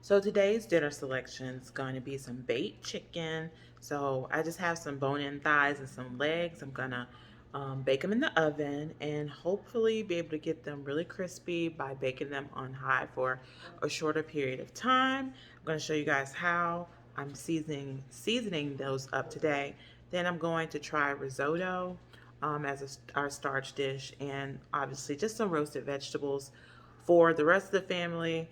So today's dinner selection is going to be some baked chicken. So I just have some bone-in thighs and some legs. I'm gonna bake them in the oven and hopefully be able to get them really crispy by baking them on high for a shorter period of time. I'm going to show you guys how I'm seasoning those up today. Then I'm going to try risotto as our starch dish, and obviously just some roasted vegetables for the rest of the family.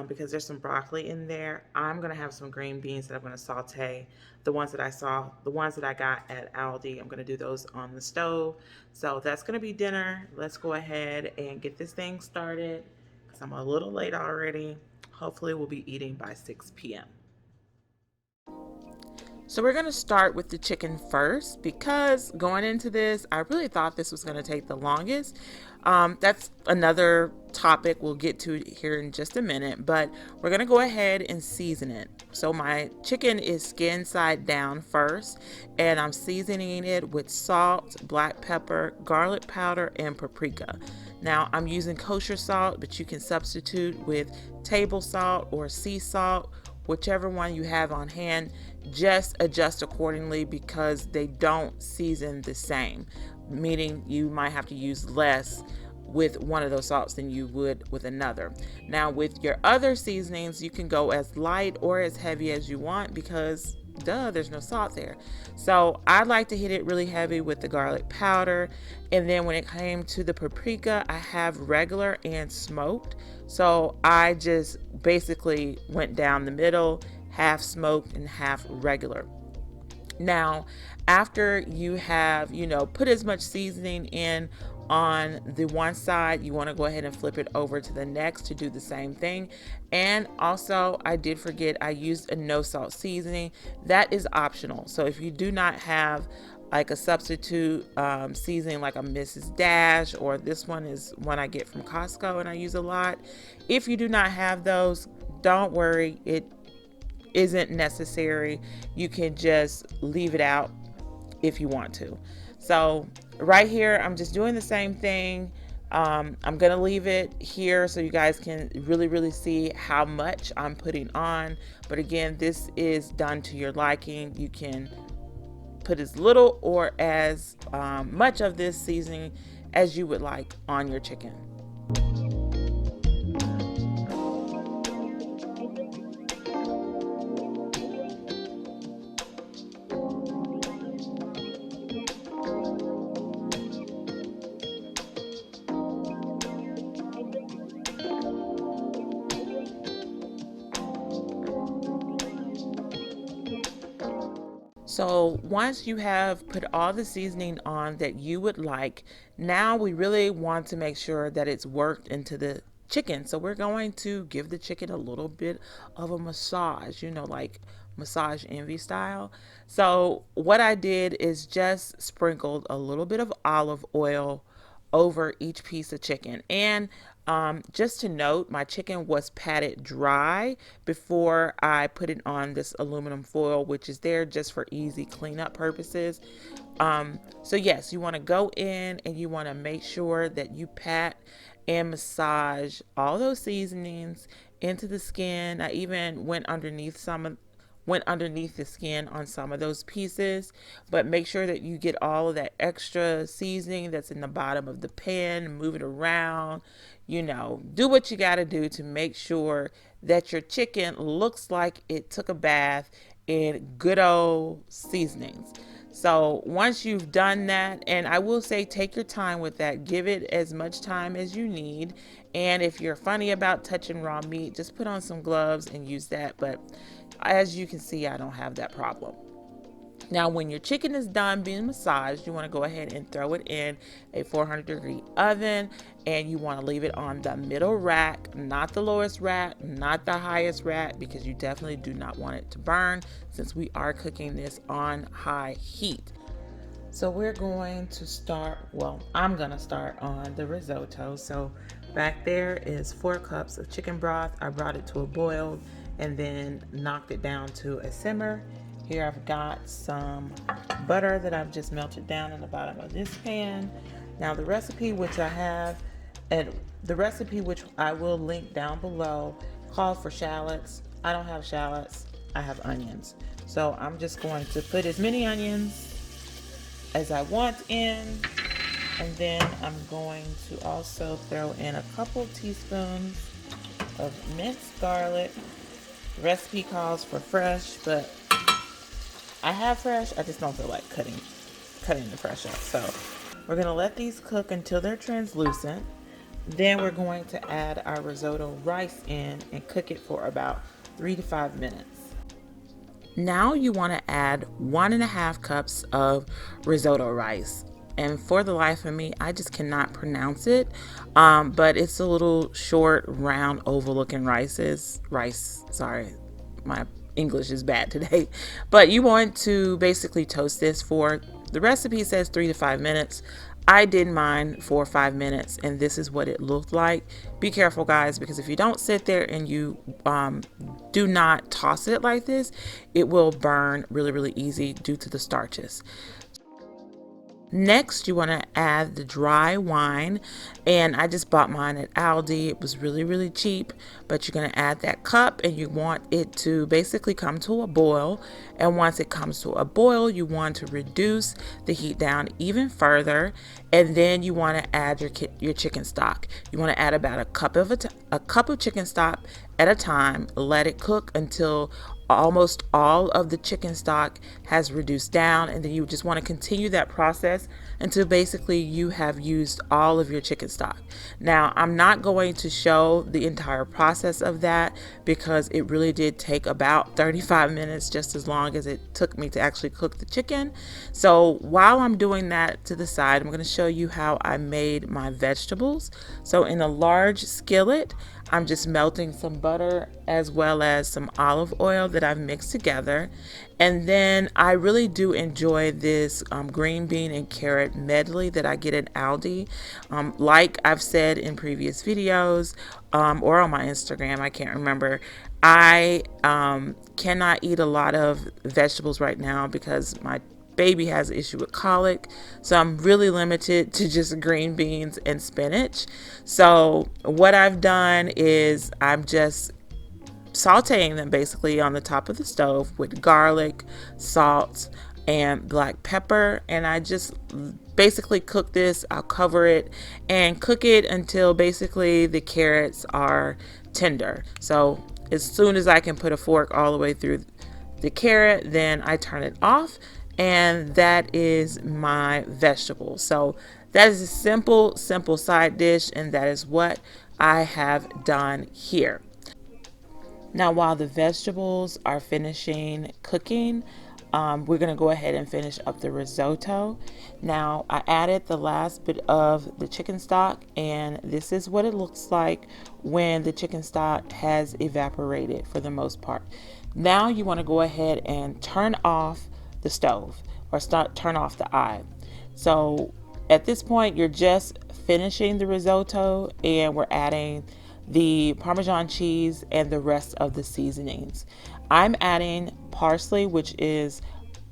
Because there's some broccoli in there, I'm gonna have some green beans that I'm gonna saute. The ones that I got at Aldi, I'm gonna do those on the stove. So that's gonna be dinner. Let's go ahead and get this thing started because I'm a little late already. Hopefully, we'll be eating by 6 p.m. So we're going to start with the chicken first because going into this, I really thought this was going to take the longest. That's another topic we'll get to here in just a minute, but we're going to go ahead and season it. So my chicken is skin side down first, and I'm seasoning it with salt, black pepper, garlic powder, and paprika. Now I'm using kosher salt, but you can substitute with table salt or sea salt, whichever one you have on hand. Just adjust accordingly because they don't season the same, meaning you might have to use less with one of those salts than you would with another. Now with your other seasonings, you can go as light or as heavy as you want because there's no salt there. So I like to hit it really heavy with the garlic powder, and then when it came to the paprika, I have regular and smoked. So I just basically went down the middle, half smoked and half regular. Now, after you have, put as much seasoning in on the one side, you want to go ahead and flip it over to the next to do the same thing. And also, I did forget, I used a no salt seasoning. That is optional. So if you do not have like a substitute seasoning like a Mrs. Dash, or this one is one I get from Costco and I use a lot. If you do not have those, don't worry. It isn't necessary. You can just leave it out if you want to. So right here, I'm just doing the same thing. I'm gonna leave it here so you guys can really see how much I'm putting on. But again, this is done to your liking. You can put as little or as much of this seasoning as you would like on your chicken. So once you have put all the seasoning on that you would like, now we really want to make sure that it's worked into the chicken. So we're going to give the chicken a little bit of a massage, like massage envy style. So what I did is just sprinkled a little bit of olive oil over each piece of chicken. And just to note, my chicken was patted dry before I put it on this aluminum foil, which is there just for easy cleanup purposes. So yes, you want to go in and you want to make sure that you pat and massage all those seasonings into the skin. I even went underneath the skin on some of those pieces, but make sure that you get all of that extra seasoning that's in the bottom of the pan, move it around, do what you got to do to make sure that your chicken looks like it took a bath in good old seasonings. So once you've done that, and I will say take your time with that, give it as much time as you need. And if you're funny about touching raw meat, just put on some gloves and use that. But as you can see, I don't have that problem. Now, when your chicken is done being massaged, you want to go ahead and throw it in a 400-degree oven, and you want to leave it on the middle rack, not the lowest rack, not the highest rack, because you definitely do not want it to burn since we are cooking this on high heat. So we're going to start, I'm going to start on the risotto. So back there is 4 cups of chicken broth. I brought it to a boil and then knocked it down to a simmer. Here I've got some butter that I've just melted down in the bottom of this pan. Now the recipe which I have, and the recipe which I will link down below, calls for shallots. I don't have shallots, I have onions. So I'm just going to put as many onions as I want in, and then I'm going to also throw in a couple teaspoons of minced garlic. The recipe calls for fresh, but I have fresh, I just don't feel like cutting the fresh up. So we're gonna let these cook until they're translucent. Then we're going to add our risotto rice in and cook it for about 3 to 5 minutes. Now you want to add 1.5 cups of risotto rice. And for the life of me, I just cannot pronounce it. But it's a little short, round, oval looking rice. Sorry, my English is bad today. But you want to basically toast this for, the recipe says 3 to 5 minutes. I did mine for 5 minutes, and this is what it looked like. Be careful, guys, because if you don't sit there and you do not toss it like this, it will burn really, really easy due to the starches. Next, you want to add the dry wine, and I just bought mine at Aldi. It was really, really cheap, but you're going to add that cup, and you want it to basically come to a boil. And once it comes to a boil, you want to reduce the heat down even further, and then you want to add your chicken stock. You want to add about a cup of chicken stock at a time. Let it cook until almost all of the chicken stock has reduced down, and then you just want to continue that process until basically you have used all of your chicken stock. Now, I'm not going to show the entire process of that because it really did take about 35 minutes, just as long as it took me to actually cook the chicken. So while I'm doing that to the side, I'm going to show you how I made my vegetables. So in a large skillet, I'm just melting some butter as well as some olive oil that I've mixed together. And then I really do enjoy this green bean and carrot medley that I get at Aldi. Like I've said in previous videos or on my Instagram, I can't remember. I cannot eat a lot of vegetables right now because my baby has an issue with colic, so I'm really limited to just green beans and spinach. So what I've done is I'm just sauteing them basically on the top of the stove with garlic, salt, and black pepper, and I just basically cook this. I'll cover it and cook it until basically the carrots are tender. So as soon as I can put a fork all the way through the carrot, then I turn it off, and that is my vegetable. So that is a simple side dish, and that is what I have done here. Now, while the vegetables are finishing cooking, we're going to go ahead and finish up the risotto. Now, I added the last bit of the chicken stock, and this is what it looks like when the chicken stock has evaporated for the most part. Now you want to go ahead and turn off the stove, or turn off the eye. So at this point, you're just finishing the risotto, and we're adding the Parmesan cheese and the rest of the seasonings. I'm adding parsley, which is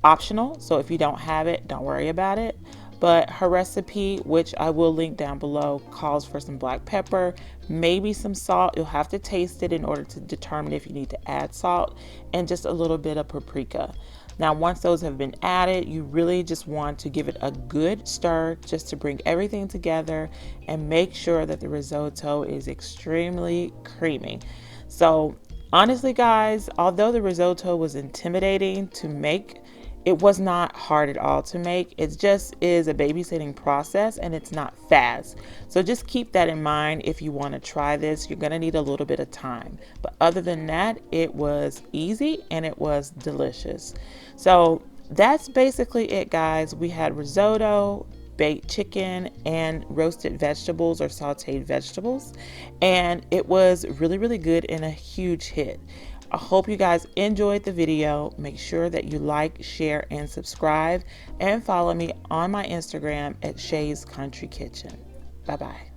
optional, so if you don't have it, don't worry about it. But her recipe, which I will link down below, calls for some black pepper, maybe some salt. You'll have to taste it in order to determine if you need to add salt, and just a little bit of paprika. Now, once those have been added, you really just want to give it a good stir just to bring everything together and make sure that the risotto is extremely creamy. So honestly, guys, although the risotto was intimidating to make, it was not hard at all to make. It just is a babysitting process, and it's not fast. So just keep that in mind if you want to try this. You're going to need a little bit of time. But other than that, it was easy and it was delicious. So that's basically it, guys. We had risotto, baked chicken, and roasted vegetables or sauteed vegetables. And it was really, really good and a huge hit. I hope you guys enjoyed the video. Make sure that you like, share, and subscribe, and follow me on my Instagram at Shay's Country Kitchen. Bye-bye.